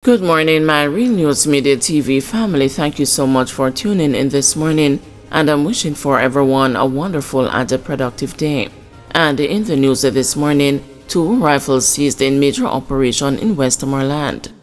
Good morning, my Real News Media TV family. Thank you so much for tuning in this morning, and I'm wishing for everyone a wonderful and a productive day. And in the news this morning, 2 rifles seized in major operation in Westmoreland.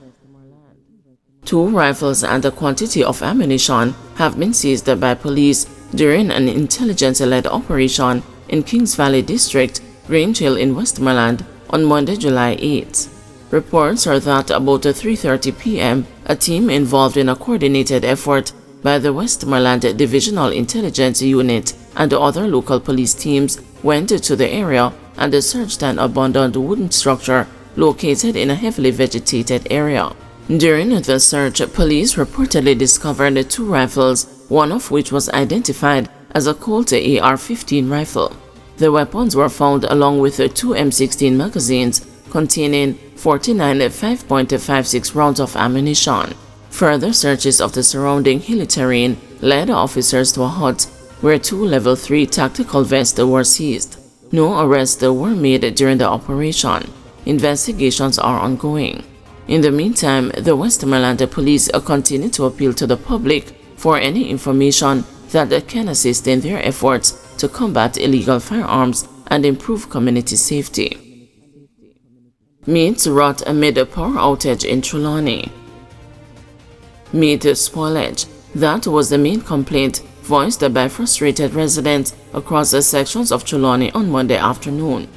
2 rifles and a quantity of ammunition have been seized by police during an intelligence-led operation in Kings Valley District, Grange Hill in Westmoreland on Monday, July 8. Reports are that about 3:30 p.m., a team involved in a coordinated effort by the Westmoreland Divisional Intelligence Unit and other local police teams went to the area and searched an abandoned wooden structure located in a heavily vegetated area. During the search, police reportedly discovered 2 rifles, one of which was identified as a Colt AR-15 rifle. The weapons were found along with 2 M16 magazines containing 49 5.56 rounds of ammunition. Further searches of the surrounding hilly terrain led officers to a hut where 2 level 3 tactical vests were seized. No arrests were made during the operation. Investigations are ongoing. In the meantime, the Westmoreland Police continue to appeal to the public for any information that can assist in their efforts to combat illegal firearms and improve community safety. Meat rot amid a power outage in Trelawney. Meat spoilage. That was the main complaint voiced by frustrated residents across the sections of Trelawney on Monday afternoon.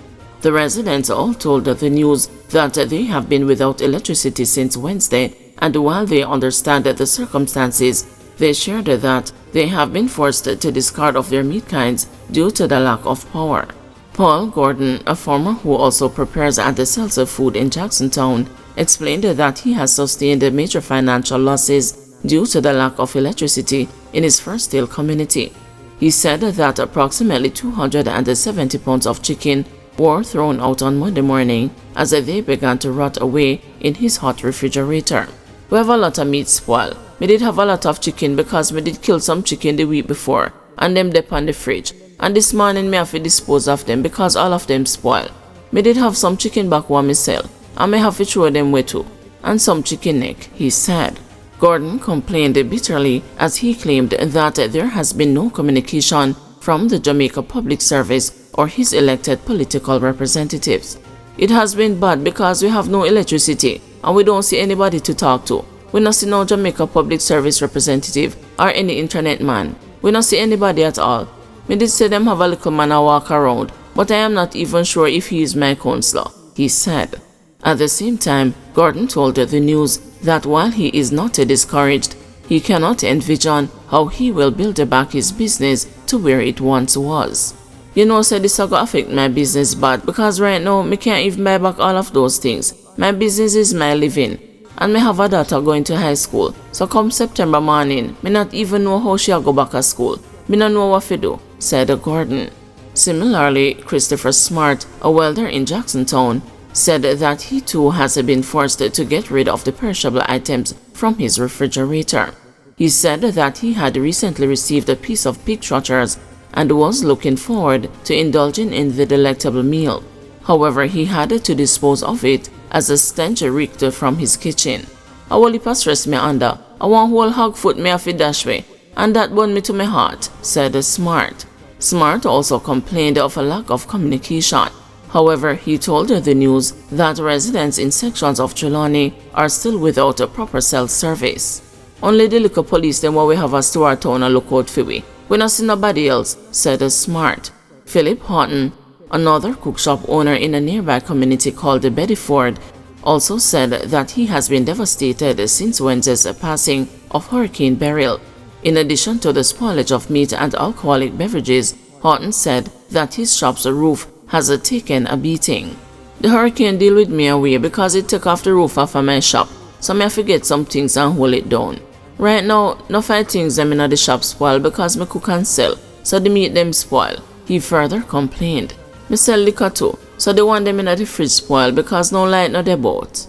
The residents all told the news that they have been without electricity since Wednesday, and while they understand the circumstances, they shared that they have been forced to discard of their meat kinds due to the lack of power. Paul Gordon, a farmer who also prepares and sells food in Jacksontown, explained that he has sustained major financial losses due to the lack of electricity in his First Hill community. He said that approximately 270 pounds of chicken were thrown out on Monday morning as they began to rot away in his hot refrigerator. We have a lot of meat spoil. We did have a lot of chicken because we did kill some chicken the week before and them dip on the fridge. And this morning me have to dispose of them because all of them spoil. Me did have some chicken back one myself, and me have to throw them away too. And some chicken neck, he said. Gordon complained bitterly as he claimed that there has been no communication from the Jamaica Public Service or his elected political representatives. It has been bad because we have no electricity and we don't see anybody to talk to. We don't see no Jamaica Public Service representative or any internet man. We don't see anybody at all. Me did say them have a little man a walk around, but I am not even sure if he is my counselor, he said. At the same time, Gordon told the news that while he is not discouraged, he cannot envision how he will build back his business to where it once was. You know, said this will affect my business bad because right now me can't even buy back all of those things. My business is my living, and me have a daughter going to high school. So come September morning, me not even know how she'll go back to school. Me don't know what to do, said Gordon. Similarly, Christopher Smart, a welder in Jacksontown, said that he too has been forced to get rid of the perishable items from his refrigerator. He said that he had recently received a piece of pig trotters and was looking forward to indulging in the delectable meal. However, he had to dispose of it as a stench reeked from his kitchen. "A whole heap of stress me under. I want whole hog foot me off the dash way, and that burned me to my heart," said Smart. Smart also complained of a lack of communication. However, he told the news that residents in sections of Trelawney are still without a proper cell service. "Only the local police them what we have as to our town and look out for we. We not see nobody else," said Smart. Philip Houghton, another cook shop owner in a nearby community called Bedford, also said that he has been devastated since Wednesday's passing of Hurricane Beryl. In addition to the spoilage of meat and alcoholic beverages, Houghton said that his shop's roof has taken a beating. "The hurricane deal with me away because it took off the roof off of my shop, so me have to get some things and hold it down. Right now, no 5 things them in the shop spoil because me cook and sell, so the meat them spoil," he further complained. "Me sell liquor too, so the one them in the fridge spoil because no light no dey boat."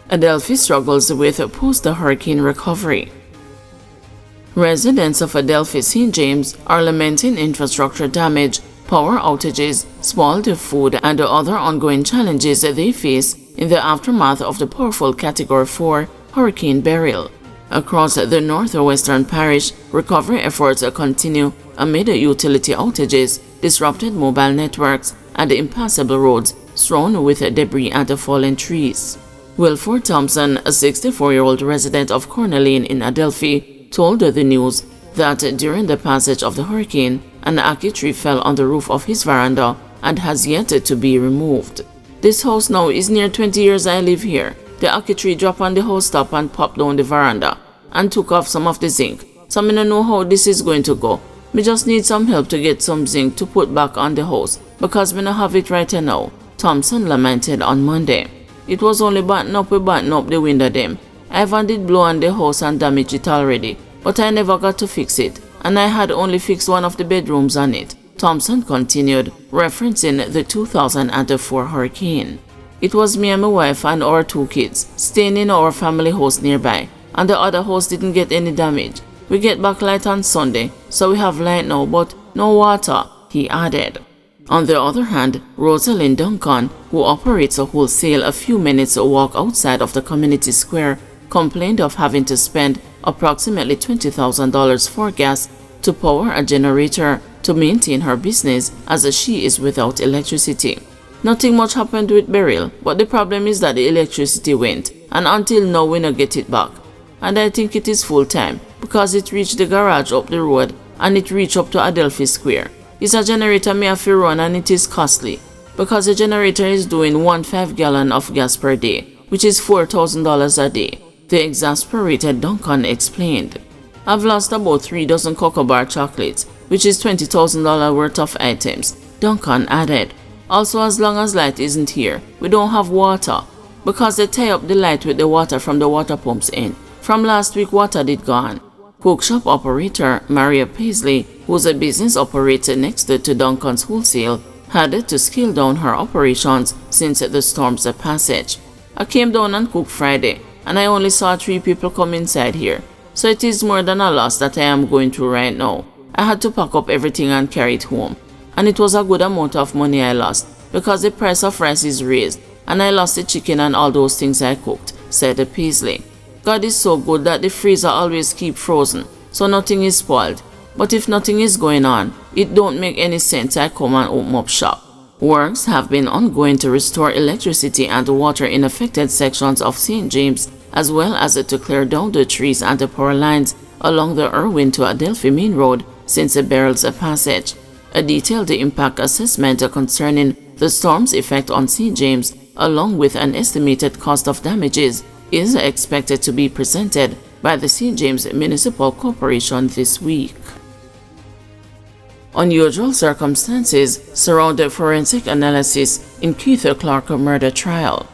Adelphia struggles with post-hurricane recovery. Residents of Adelphia St. James are lamenting infrastructure damage, power outages, spoiled food, and other ongoing challenges they face in the aftermath of the powerful Category 4 Hurricane Beryl. Across the northwestern parish, recovery efforts continue amid utility outages, disrupted mobile networks, and impassable roads strewn with debris and fallen trees. Wilford Thompson, a 64-year-old resident of Corner Lane in Adelphia, told the news that during the passage of the hurricane, an ackee tree fell on the roof of his veranda and has yet to be removed. "This house now is near 20 years I live here. The ackee tree dropped on the house top and popped down the veranda and took off some of the zinc. So I don't know how this is going to go. Me just need some help to get some zinc to put back on the house because me don't have it right now," Thompson lamented on Monday. "It was only batten up the window them. I even did blow on the house and damage it already, but I never got to fix it, and I had only fixed one of the bedrooms on it," Thompson continued, referencing the 2004 hurricane. "It was me and my wife and our 2 kids staying in our family house nearby, and the other house didn't get any damage. We get back light on Sunday, so we have light now, but no water," he added. On the other hand, Rosalind Duncan, who operates a wholesale a few minutes walk outside of the community square, complained of having to spend approximately $20,000 for gas to power a generator to maintain her business as she is without electricity. "Nothing much happened with Beryl, but the problem is that the electricity went, and until now we no get it back. And I think it is full time because it reached the garage up the road and it reached up to Adelphia Square. It's a generator me have to run and it is costly because the generator is doing 1 5-gallon of gas per day, which is $4,000 a day," the exasperated Duncan explained. "I've lost about 3 dozen Cocoa Bar chocolates, which is $20,000 worth of items," Duncan added. "Also, as long as light isn't here, we don't have water because they tie up the light with the water from the water pumps in. From last week, water did gone." Cookshop operator Maria Paisley, whose a business operator next to Duncan's wholesale, had to scale down her operations since the storm's passage. "I came down and cooked Friday, and I only saw 3 people come inside here. So it is more than a loss that I am going through right now. I had to pack up everything and carry it home. And it was a good amount of money I lost because the price of rice is raised, and I lost the chicken and all those things I cooked," said Paisley. "God is so good that the freezer always keeps frozen, so nothing is spoiled. But if nothing is going on, it don't make any sense I come and open up shop." Works have been ongoing to restore electricity and water in affected sections of St. James, as well as to clear down the trees and the power lines along the Irwin to Adelphia Main Road since the Beryl's passage. A detailed impact assessment concerning the storm's effect on St. James, along with an estimated cost of damages, is expected to be presented by the St. James Municipal Corporation this week. Unusual circumstances surround the forensic analysis in Keith Clark murder trial.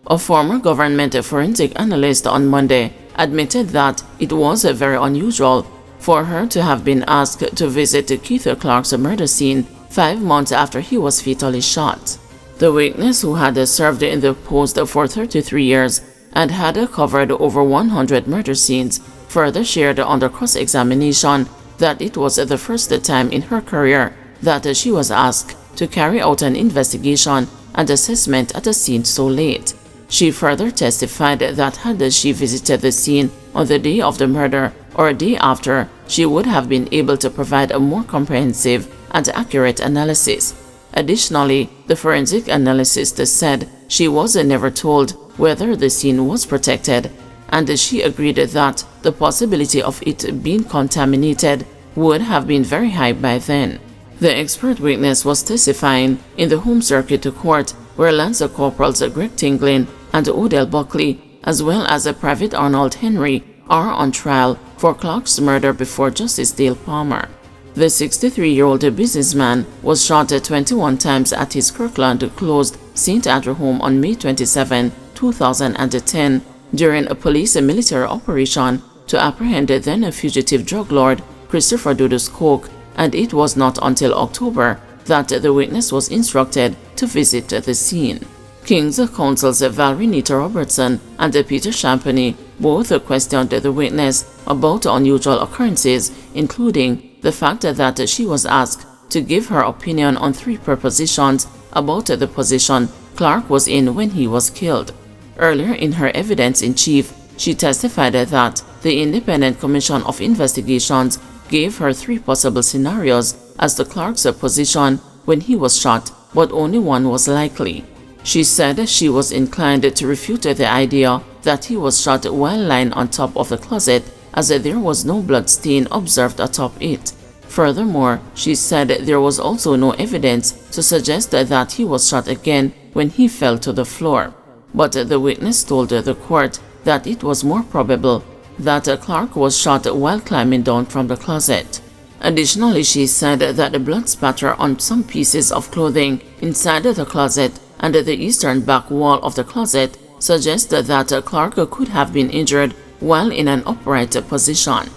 A former government forensic analyst on Monday admitted that it was very unusual for her to have been asked to visit Keith Clark's murder scene 5 months after he was fatally shot. The witness, who had served in the post for 33 years and had covered over 100 murder scenes, further shared under cross-examination that it was the first time in her career that she was asked to carry out an investigation and assessment at a scene so late. She further testified that had she visited the scene on the day of the murder or a day after, she would have been able to provide a more comprehensive and accurate analysis. Additionally, the forensic analyst said she was never told whether the scene was protected, and she agreed that the possibility of it being contaminated would have been very high by then. The expert witness was testifying in the Home Circuit Court, where Lance Corporals Greg Tinglin and Odell Buckley, as well as Private Arnold Henry, are on trial for Clark's murder before Justice Dale Palmer. The 63-year-old businessman was shot 21 times at his Kirkland closed St. Andrew home on May 27, 2010, during a police and military operation to apprehend then a fugitive drug lord, Christopher Dudus Koch, and it was not until October that the witness was instructed to visit the scene. King's Counsel's Valerie Nita Robertson and Peter Champagny both questioned the witness about unusual occurrences, including the fact that she was asked to give her opinion on 3 propositions about the position Clark was in when he was killed. Earlier in her evidence in chief, she testified that the Independent Commission of Investigations gave her 3 possible scenarios as to Clark's position when he was shot, but only one was likely. She said she was inclined to refute the idea that he was shot while lying on top of the closet, as there was no blood stain observed atop it. Furthermore, she said there was also no evidence to suggest that he was shot again when he fell to the floor. But the witness told the court that it was more probable that Clark was shot while climbing down from the closet. Additionally, she said that the blood spatter on some pieces of clothing inside the closet and the eastern back wall of the closet suggested that Clark could have been injured while in an upright position.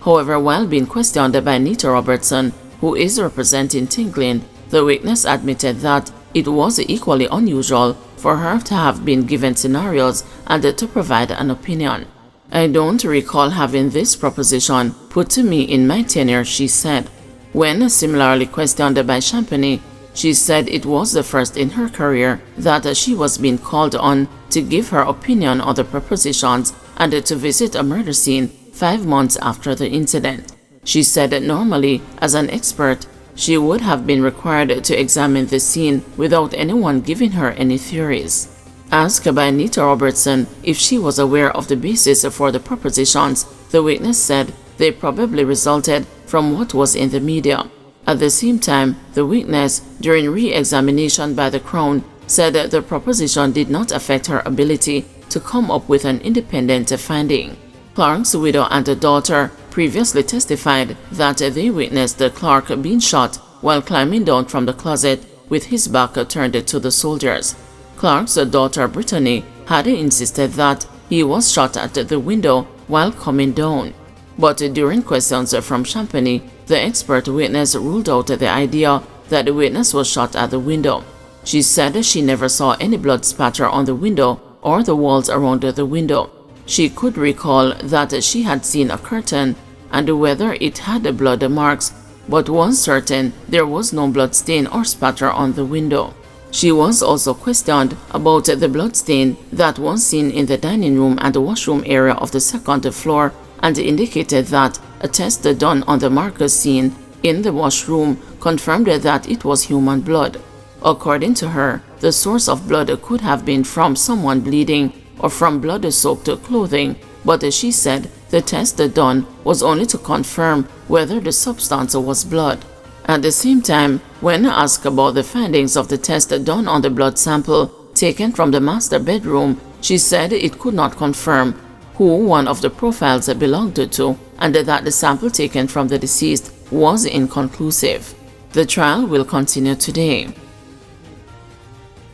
However, while being questioned by Nita Robertson, who is representing Tinklin, the witness admitted that it was equally unusual for her to have been given scenarios and to provide an opinion. "I don't recall having this proposition put to me in my tenure," she said. When similarly questioned by Champagny, she said it was the first in her career that she was being called on to give her opinion on the propositions and to visit a murder scene 5 months after the incident. She said that normally, as an expert, she would have been required to examine the scene without anyone giving her any theories. Asked by Nita Robertson if she was aware of the basis for the propositions, the witness said they probably resulted from what was in the media. At the same time, the witness, during re-examination by the Crown, said that the proposition did not affect her ability to come up with an independent finding. Clark's widow and daughter previously testified that they witnessed Clark being shot while climbing down from the closet with his back turned to the soldiers. Clark's daughter Brittany had insisted that he was shot at the window while coming down. But during questions from Champagny, the expert witness ruled out the idea that the witness was shot at the window. She said she never saw any blood spatter on the window or the walls around the window. She could recall that she had seen a curtain and whether it had blood marks, but was certain there was no blood stain or spatter on the window. She was also questioned about the blood stain that was seen in the dining room and the washroom area of the 2nd floor, and indicated that a test done on the marker scene in the washroom confirmed that it was human blood. According to her, the source of blood could have been from someone bleeding or from blood-soaked clothing, but she said the test done was only to confirm whether the substance was blood. At the same time, when asked about the findings of the test done on the blood sample taken from the master bedroom, she said it could not confirm who one of the profiles belonged to and that the sample taken from the deceased was inconclusive. The trial will continue today.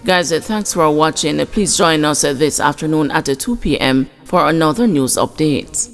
Guys, thanks for watching. Please join us this afternoon at 2 p.m. for another news update.